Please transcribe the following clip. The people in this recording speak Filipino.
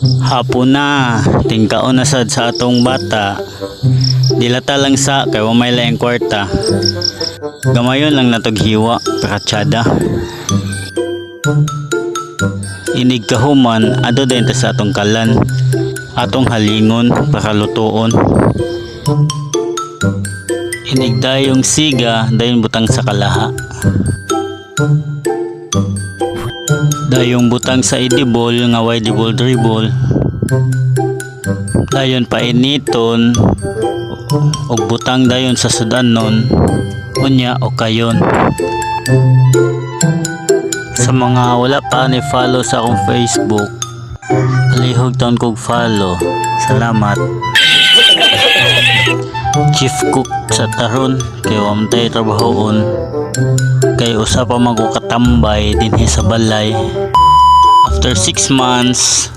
Hapon na, tingkaon na sad sa atong bata. Dilata lang sa kay wa may laing kwarta. Gamayon lang natog hiwa, pakatsada. Inig kahuman, ado din ta sa atong kalan. Atong halingon, pakalutuon. Inig dayong siga, dayon butang sa kalaha. Dayong butang sa idibol nga way dibol dribol. Dayon painiton og butang dayon sa sudanon. Unya o kayon. Sa mga wala pa ni follow sa akong Facebook, palihog taon kog follow. Salamat. Chief cook sa taron kay wa man tay trabahoon. Kay usa pa magukatambay dinhi sa balay. After 6 months